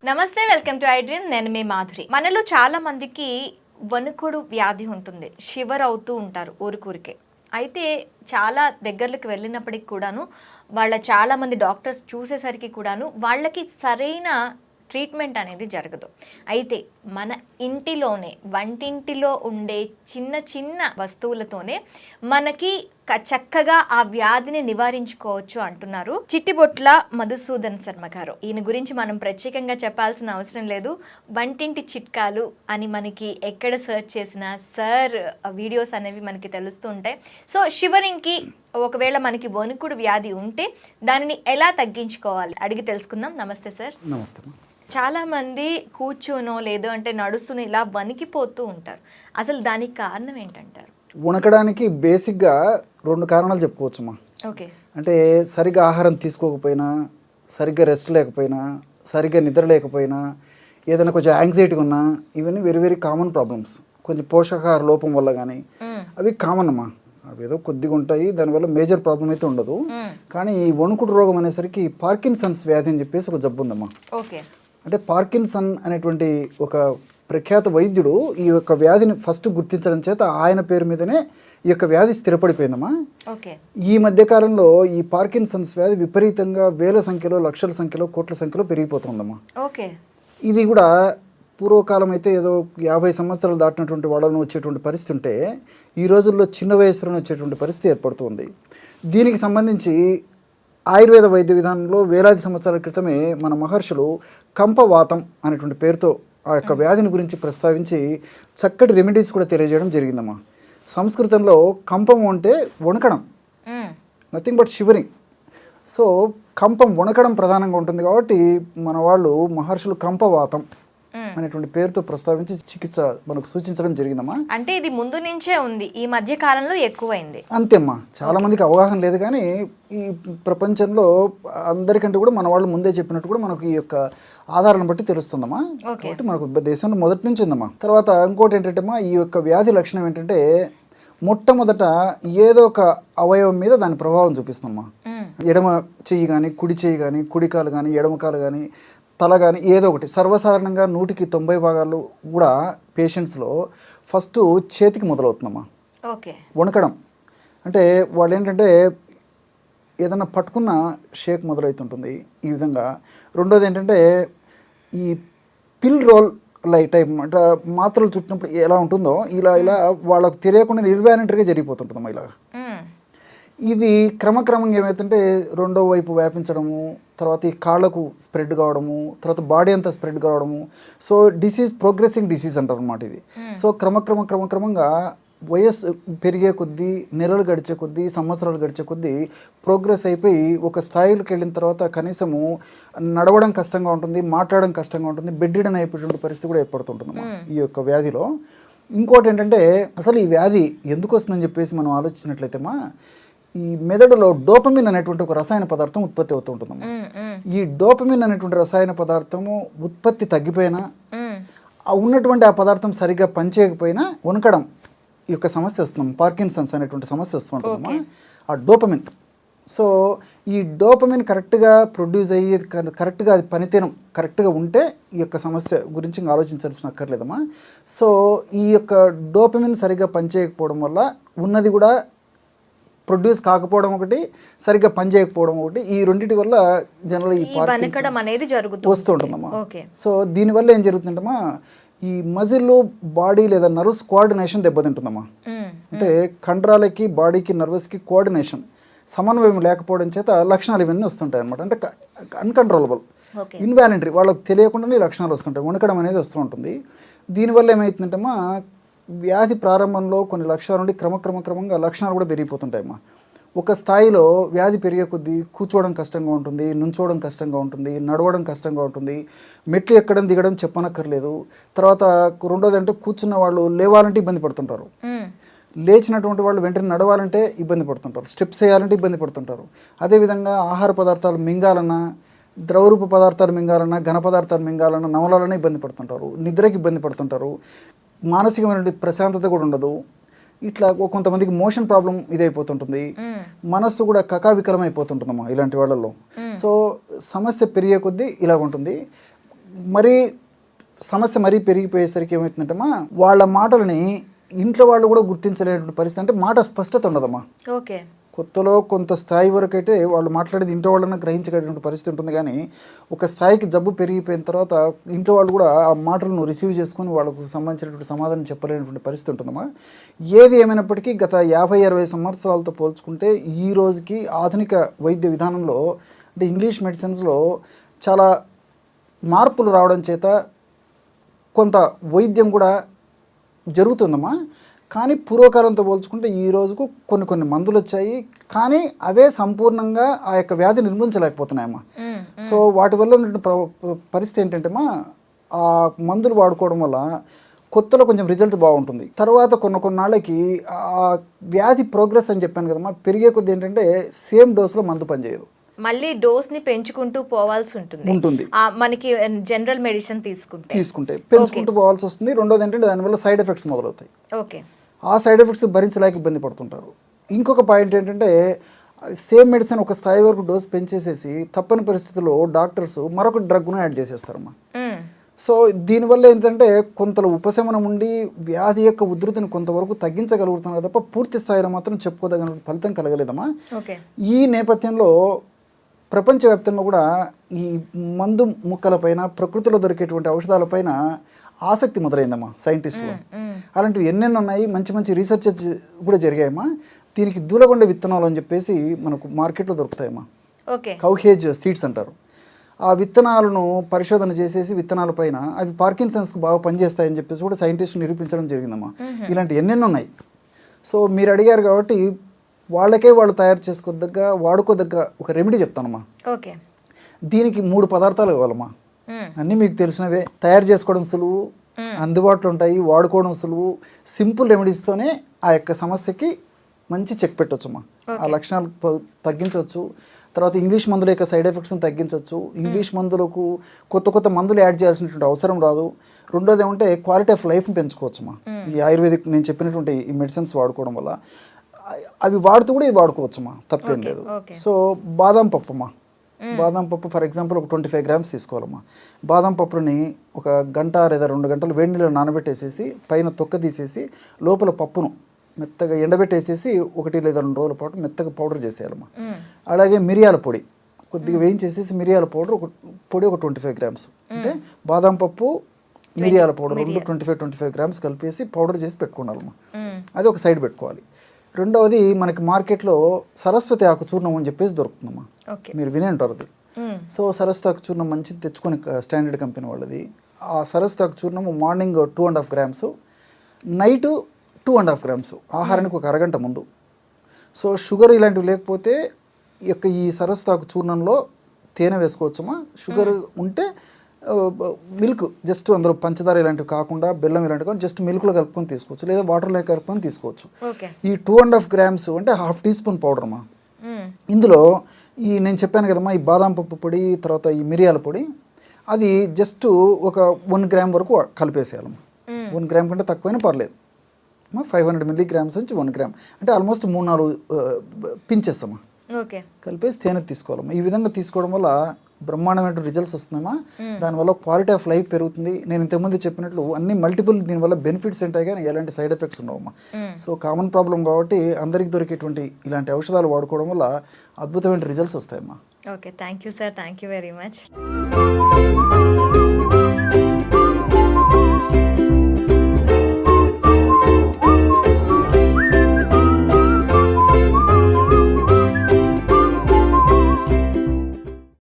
నమస్తే, welcome to I dream. నేను మీ మాధురి. మనలో చాలా మందికి వణుకుడు వ్యాధి ఉంటుంది, షివర్ అవుతూ ఉంటారు ఊరికూరికే. అయితే చాలా దగ్గరలకు వెళ్ళినప్పటికి కూడాను చాలా మంది డాక్టర్స్ చూసేసరికి కూడాను వాళ్ళకి సరైన ట్రీట్మెంట్ అనేది జరగదు. అయితే మన ఇంటిలోనే వంటింటిలో ఉండే చిన్న చిన్న వస్తువులతోనే మనకి చక్కగా ఆ వ్యాధిని నివారించుకోవచ్చు అంటున్నారు చిట్టిబొట్ల మధుసూదన్ శర్మ గారు. ఈయన గురించి మనం ప్రత్యేకంగా చెప్పాల్సిన అవసరం లేదు. వంటింటి చిట్కాలు అని మనకి ఎక్కడ సెర్చ్ చేసినా సార్ వీడియోస్ అనేవి మనకి తెలుస్తూ ఉంటాయి. సో షివరింగ్కి ఒకవేళ మనకి వణుకుడు వ్యాధి ఉంటే దానిని ఎలా తగ్గించుకోవాలి అడిగి తెలుసుకుందాం. నమస్తే సార్. నమస్తే. చాలా మంది కూర్చోనో లేదో అంటే నడుస్తూనే ఇలా వణికిపోతూ ఉంటారు. అసలు దానికి కారణం ఏంటంటారు? వణకడానికి బేసిక్గా 2 కారణాలు చెప్పుకోవచ్చుమా. ఓకే. అంటే సరిగ్గా ఆహారం తీసుకోకపోయినా, సరిగ్గా రెస్ట్ లేకపోయినా, సరిగ్గా నిద్ర లేకపోయినా, ఏదైనా కొంచెం యాంగ్జైటీ ఉన్నా, ఇవన్నీ వెరీ వెరీ కామన్ ప్రాబ్లమ్స్. కొంచెం పోషకాహార లోపం వల్ల కానీ అవి కామన్ అమ్మా. అవి ఏదో కొద్దిగా ఉంటాయి, దానివల్ల మేజర్ ప్రాబ్లం అయితే ఉండదు. కానీ ఈ వణుకుడు రోగం అనేసరికి పార్కిన్సన్స్ వ్యాధి అని చెప్పేసి ఒక జబ్బు ఉందమ్మా. ఓకే. అంటే పార్కిన్సన్ అనేటువంటి ఒక ప్రఖ్యాత వైద్యుడు ఈ యొక్క వ్యాధిని ఫస్ట్ గుర్తించడం చేత ఆయన పేరు మీదనే ఈ యొక్క వ్యాధి స్థిరపడిపోయిందమ్మా. ఓకే. ఈ మధ్యకాలంలో ఈ పార్కిన్సన్స్ వ్యాధి విపరీతంగా వేల సంఖ్యలో, లక్షల సంఖ్యలో, కోట్ల సంఖ్యలో పెరిగిపోతుందమ్మా. ఓకే. ఇది కూడా పూర్వకాలం అయితే ఏదో 50 సంవత్సరాలు దాటినటువంటి వాళ్ళను వచ్చేటువంటి పరిస్థితి ఉంటే ఈ రోజుల్లో చిన్న వయసులోనే వచ్చేటువంటి పరిస్థితి ఏర్పడుతుంది. దీనికి సంబంధించి ఆయుర్వేద వైద్య విధానంలో వేలాది సంవత్సరాల క్రితమే మన మహర్షులు కంపవాతం అనేటువంటి పేరుతో ఆ యొక్క వ్యాధిని గురించి ప్రస్తావించి చక్కటి రెమెడీస్ కూడా తెలియజేయడం జరిగిందమ్మా. సంస్కృతంలో కంపం అంటే వణకడం, నథింగ్ బట్ షివరింగ్. సో కంపం వణకడం ప్రధానంగా ఉంటుంది కాబట్టి మన వాళ్ళు మహర్షులు కంపవాతం అనేటువంటి పేరుతో ప్రస్తావించి చికిత్స మనకు సూచించడం జరిగిందమ్మా. అంటే ఇది ముందు నుంచే ఉంది, ఈ మధ్య కాలంలో ఎక్కువైంది అంతేమ్మా. చాలా మందికి అవగాహన లేదు, కానీ ఈ ప్రపంచంలో అందరికంటే కూడా మన వాళ్ళు ముందే చెప్పినట్టు కూడా మనకు ఈ యొక్క ఆధారాలను బట్టి తెలుస్తుందమ్మా. కాబట్టి మనకు దేశంలో మొదటి నుంచి ఉందమ్మా. తర్వాత ఇంకోటి ఏంటంటే అమ్మా, ఈ యొక్క వ్యాధి లక్షణం ఏంటంటే మొట్టమొదట ఏదో ఒక అవయవం మీద దాని ప్రభావం చూపిస్తుందమ్మా. ఎడమ చెయ్యి కానీ, కుడి చెయ్యి కానీ, కుడికాలు కానీ, ఎడమకాలు కానీ, తల కానీ, ఏదో ఒకటి. సర్వసాధారణంగా 100కి 90 భాగాలు కూడా పేషెంట్స్లో ఫస్ట్ చేతికి మొదలవుతుందమ్మా. ఓకే. వణకడం అంటే వాళ్ళు ఏంటంటే ఏదన్నా పట్టుకున్న షేక్ మొదలవుతుంటుంది ఈ విధంగా. రెండోది ఏంటంటే ఈ పిల్ రోల్ టైప్ అంటే మాత్రలు చుట్టినప్పుడు ఎలా ఉంటుందో ఇలా వాళ్ళకు తెలియకుండా నిర్వాలంటరీగా జరిగిపోతుంటుందమ్మా ఇలా. ఇది క్రమక్రమంగా ఏమవుతుంటే రెండో వైపు వ్యాపించడము, తర్వాత ఈ కాళ్ళకు స్ప్రెడ్ కావడము, తర్వాత బాడీ అంతా స్ప్రెడ్ కావడము. సో ప్రోగ్రెసింగ్ డిసీజ్ అంటారు అన్నమాట ఇది. సో క్రమక్రమంగా వయస్సు పెరిగే కొద్దీ, నెలలు గడిచే కొద్దీ, సంవత్సరాలు గడిచే కొద్దీ ప్రోగ్రెస్ అయిపోయి ఒక స్థాయిలోకి వెళ్ళిన తర్వాత కనీసము నడవడం కష్టంగా ఉంటుంది, మాట్లాడడం కష్టంగా ఉంటుంది, బెడ్ రిడన్ అయిపోయేటువంటి పరిస్థితి కూడా ఏర్పడుతుంటుంది ఈ యొక్క వ్యాధిలో. ఇంకోటి ఏంటంటే అసలు ఈ వ్యాధి ఎందుకు వస్తుందని చెప్పేసి మనం ఆలోచించినట్లయితేమా, ఈ మెదడులో డోపమిన్ అనేటువంటి ఒక రసాయన పదార్థం ఉత్పత్తి అవుతూ ఉంటుందమ్మా. ఈ డోపమిన్ అనేటువంటి రసాయన పదార్థము ఉత్పత్తి తగ్గిపోయినా, ఉన్నటువంటి ఆ పదార్థం సరిగ్గా పనిచేయకపోయినా వణకడం ఈ యొక్క సమస్య వస్తుంది. పార్కిన్సన్స్ అనేటువంటి సమస్య వస్తూ ఉంటుందమ్మా, ఆ డోపమిన్. సో ఈ డోపమిన్ కరెక్ట్గా ప్రొడ్యూస్ అయ్యేది, కరెక్ట్గా అది పనితీరం కరెక్ట్గా ఉంటే ఈ యొక్క సమస్య గురించి ఆలోచించాల్సిన అక్కర్లేదమ్మా. సో ఈ యొక్క డోపమిన్ సరిగ్గా పనిచేయకపోవడం వల్ల ఉన్నది కూడా ప్రొడ్యూస్ కాకపోవడం ఒకటి, సరిగ్గా పనిచేయకపోవడం ఒకటి, ఈ రెండింటి వల్ల జనరల్ ఈ వణకడం అనేది వస్తూ ఉంటుందమ్మా. సో దీనివల్ల ఏం జరుగుతుందమ్మా, ఈ మజిల్, బాడీ లేదా నర్వ్స్ కోఆర్డినేషన్ దెబ్బతింటుందమ్మా. అంటే కండరాలకి, బాడీకి, నర్వస్కి కోఆర్డినేషన్, సమన్వయం లేకపోవడం చేత లక్షణాలు ఇవన్నీ వస్తుంటాయి అనమాట. అంటే అన్కంట్రోలబుల్, ఇన్వాలంటరీ, వాళ్ళకి తెలియకుండానే లక్షణాలు వస్తుంటాయి, వణకడం అనేది వస్తూ ఉంటుంది. దీనివల్ల ఏమవుతుందంటమ్మా, వ్యాధి ప్రారంభంలో కొన్ని లక్షణాల నుండి క్రమంగా లక్షణాలు కూడా పెరిగిపోతుంటాయమ్మా. ఒక స్థాయిలో వ్యాధి పెరిగే కొద్దీ కూర్చోవడం కష్టంగా ఉంటుంది, నుంచోవడం కష్టంగా ఉంటుంది, నడవడం కష్టంగా ఉంటుంది, మెట్లు ఎక్కడం దిగడం చెప్పనక్కర్లేదు. తర్వాత రెండోది అంటే కూర్చున్న వాళ్ళు లేవాలంటే ఇబ్బంది పడుతుంటారు, లేచినటువంటి వాళ్ళు వెంటనే నడవాలంటే ఇబ్బంది పడుతుంటారు, స్టెప్స్ వేయాలంటే ఇబ్బంది పడుతుంటారు. అదేవిధంగా ఆహార పదార్థాలు మింగాలన్నా, ద్రవరూప పదార్థాలు మింగాలన్నా, ఘన పదార్థాలు మింగాలన్నా, నవలాలన్నా ఇబ్బంది పడుతుంటారు, నిద్రకి ఇబ్బంది పడుతుంటారు, మానసికమైన ప్రశాంతత కూడా ఉండదు. ఇట్లా కొంతమందికి మోషన్ ప్రాబ్లం ఇదైపోతుంటుంది, మనస్సు కూడా కకావికలం అయిపోతుంటుందమ్మా ఇలాంటి వాళ్ళల్లో. సో సమస్య పెరిగే కొద్దీ ఇలా ఉంటుంది. మరీ సమస్య మరీ పెరిగిపోయేసరికి ఏమవుతుందంటమ్మా, వాళ్ళ మాటలని ఇంట్లో వాళ్ళు కూడా గుర్తించలేనటువంటి పరిస్థితి. అంటే మాట స్పష్టత ఉండదమ్మా. ఓకే. కొత్తలో కొంత స్థాయి వరకు అయితే వాళ్ళు మాట్లాడేది ఇంట్లో వాళ్ళన్నా గ్రహించగలిగినటువంటి పరిస్థితి ఉంటుంది. కానీ ఒక స్థాయికి జబ్బు పెరిగిపోయిన తర్వాత ఇంట్లో వాళ్ళు కూడా ఆ మాటలను రిసీవ్ చేసుకొని వాళ్ళకు సంబంధించినటువంటి సమాధానం చెప్పలేనటువంటి పరిస్థితి ఉంటుందమ్మా. ఏది ఏమైనప్పటికీ గత 50-60 సంవత్సరాలతో పోల్చుకుంటే ఈ రోజుకి ఆధునిక వైద్య విధానంలో అంటే ఇంగ్లీష్ మెడిసిన్స్లో చాలా మార్పులు రావడం చేత కొంత వైద్యం కూడా జరుగుతుందమ్మా. కానీ పూర్వకాలంతో పోల్చుకుంటే ఈ రోజుకు కొన్ని మందులు వచ్చాయి, కానీ అవే సంపూర్ణంగా ఆ యొక్క వ్యాధి నిర్మించలేకపోతున్నాయమ్మా. సో వాటి వల్ల ఉన్నటువంటి పరిస్థితి ఏంటంటేమా, ఆ మందులు వాడుకోవడం వల్ల కొత్తలో కొంచెం రిజల్ట్ బాగుంటుంది, తర్వాత కొన్నాళ్ళకి ఆ వ్యాధి ప్రోగ్రెస్ అని చెప్పాను కదమ్మా, పెరిగే కొద్ది ఏంటంటే సేమ్ డోస్లో మందు పనిచేయదు, మళ్ళీ డోస్ ని పెంచుకుంటూ పోవాల్సి ఉంటుంది. మనకి జనరల్ మెడిసిన్ తీసుకుంటే పెంచుకుంటూ పోవాల్సి వస్తుంది. రెండోది ఏంటంటే దానివల్ల సైడ్ ఎఫెక్ట్స్ మొదలవుతాయి. ఓకే. ఆ సైడ్ ఎఫెక్ట్స్ భరించలేక ఇబ్బంది పడుతుంటారు. ఇంకొక పాయింట్ ఏంటంటే సేమ్ మెడిసిన్ ఒక స్థాయి వరకు డోస్ పెంచేసేసి తప్పని పరిస్థితుల్లో డాక్టర్స్ మరొక డ్రగ్ను యాడ్ చేసేస్తారమ్మా. సో దీనివల్ల ఏంటంటే కొంత ఉపశమనం ఉండి వ్యాధి యొక్క ఉధృతిని కొంతవరకు తగ్గించగలుగుతున్నారు తప్ప పూర్తి స్థాయిలో మాత్రం చెప్పుకోదగిన ఫలితం కలగలేదమ్మా. ఈ నేపథ్యంలో ప్రపంచవ్యాప్తంగా కూడా ఈ మందు ముక్కలపైన, ప్రకృతిలో దొరికేటువంటి ఔషధాలపైన ఆసక్తి మొదలైందమ్మా సైంటిస్టులు. అలాంటివి ఎన్నెన్నో ఉన్నాయి, మంచి రీసెర్చ్ కూడా జరిగాయమ్మా. దీనికి దూలగొండ విత్తనాలు అని చెప్పేసి మనకు మార్కెట్లో దొరుకుతాయమ్మా. కౌహేజ్ సీడ్స్ అంటారు. ఆ విత్తనాలను పరిశోధన చేసేసి విత్తనాల పైన అవి పార్కిన్సన్స్కి బాగా పనిచేస్తాయని చెప్పేసి కూడా సైంటిస్టులు నిరూపించడం జరిగిందమ్మా. ఇలాంటి ఎన్నెన్నో ఉన్నాయి. సో మీరు అడిగారు కాబట్టి వాళ్ళకే వాళ్ళు తయారు చేసుకోదగ్గ, వాడుకోదగ్గ ఒక రెమెడీ చెప్తానమ్మా. దీనికి 3 పదార్థాలు కావాలమ్మా. అన్నీ మీకు తెలిసినవే, తయారు చేసుకోవడం సులువు, అందుబాటులో ఉంటాయి, వాడుకోవడం సులువు, సింపుల్ రెమెడీస్తోనే ఆ యొక్క సమస్యకి మంచి చెక్ పెట్టవచ్చమ్మా. ఆ లక్షణాలు తగ్గించవచ్చు. తర్వాత ఇంగ్లీష్ మందుల యొక్క సైడ్ ఎఫెక్ట్స్ని తగ్గించవచ్చు. ఇంగ్లీష్ మందులకు కొత్త మందులు యాడ్ చేయాల్సినటువంటి అవసరం రాదు. రెండోది ఏమంటే క్వాలిటీ ఆఫ్ లైఫ్ని పెంచుకోవచ్చమ్మా. ఈ ఆయుర్వేదిక్ నేను చెప్పినటువంటి ఈ మెడిసిన్స్ వాడుకోవడం వల్ల అవి వాడుతూ కూడా ఇవి వాడుకోవచ్చమ్మా, తప్పేం లేదు. సో బాదం పప్పు అమ్మా, బాదం పప్పు ఫర్ ఎగ్జాంపుల్ ఒక 25 గ్రామ్స్ తీసుకోవాలమ్మా. బాదం పప్పుని ఒక గంట లేదా 2 గంటలు వేడి నీళ్ళు నానబెట్టేసేసి పైన తొక్క తీసేసి లోపల పప్పును మెత్తగా ఎండబెట్టేసేసి 1 లేదా 2 రోజుల పాటు మెత్తగా పౌడర్ చేసేయాలమ్మా. అలాగే మిరియాల పొడి కొద్దిగా వేయించేసేసి మిరియాల పౌడర్ ఒక 25 గ్రామ్స్, అంటే బాదం పప్పు మిరియాల పౌడర్ 25 గ్రామ్స్ కలిపేసి పౌడర్ చేసి పెట్టుకోవాలమ్మా. అది ఒక సైడ్ పెట్టుకోవాలి. రెండవది మనకి మార్కెట్లో సరస్వతి ఆకు చూర్ణం అని చెప్పేసి దొరుకుతుందమ్మా, మీరు వినే ఉంటారు అది. సో సరస్వతి ఆకు చూర్ణం మంచిది తెచ్చుకొని, స్టాండర్డ్ కంపెనీ వాళ్ళది. ఆ సరస్వతి ఆకు చూర్ణం మార్నింగ్ 2.5 గ్రామ్స్, నైట్ 2.5 గ్రామ్స్, ఆహారానికి ఒక అరగంట ముందు. సో షుగర్ ఇలాంటివి లేకపోతే ఈ సరస్వతి ఆకు చూర్ణంలో తేనె వేసుకోవచ్చమ్మా. షుగర్ ఉంటే మిల్క్ జస్ట్ అందులో పంచదార ఇలాంటివి కాకుండా బెల్లం ఇలాంటివి కాకుండా జస్ట్ మిల్క్లో కలుపుకొని తీసుకోవచ్చు, లేదా వాటర్లో కలుపుకొని తీసుకోవచ్చు. ఈ 2.5 గ్రామ్స్ అంటే 1/2 టీ స్పూన్ పౌడర్ అమ్మా. ఇందులో ఈ నేను చెప్పాను కదమ్మా, ఈ బాదం పప్పు పొడి, తర్వాత ఈ మిరియాల పొడి, అది జస్ట్ ఒక 1 గ్రామ్ వరకు కలిపేసేయాలమ్మా. 1 గ్రామ్ కంటే తక్కువైనా పర్లేదు. 500 మిల్లీగ్రామ్స్ నుంచి 1 గ్రామ్ అంటే ఆల్మోస్ట్ 3-4 పించేస్తామా. కలిపేసి తేనె తీసుకోవాలమ్మా. ఈ విధంగా తీసుకోవడం వల్ల బ్రహ్మాండమైన రిజల్ట్స్ వస్తుందమ్మా. దానివల్ల క్వాలిటీ ఆఫ్ లైఫ్ పెరుగుతుంది. నేను ఇంతకుముందు చెప్పినట్లు అన్ని మల్టిపుల్ దీనివల్ల బెనిఫిట్స్ ఉంటాయి, కానీ ఎలాంటి సైడ్ ఎఫెక్ట్స్ ఉండవమ్మా. సో కామన్ ప్రాబ్లం కాబట్టి అందరికి దొరికేటువంటి ఇలాంటి ఔషధాలు వాడుకోవడం వల్ల అద్భుతమైన రిజల్ట్స్ వస్తాయమ్మా. Okay, thank you sir, thank you very much.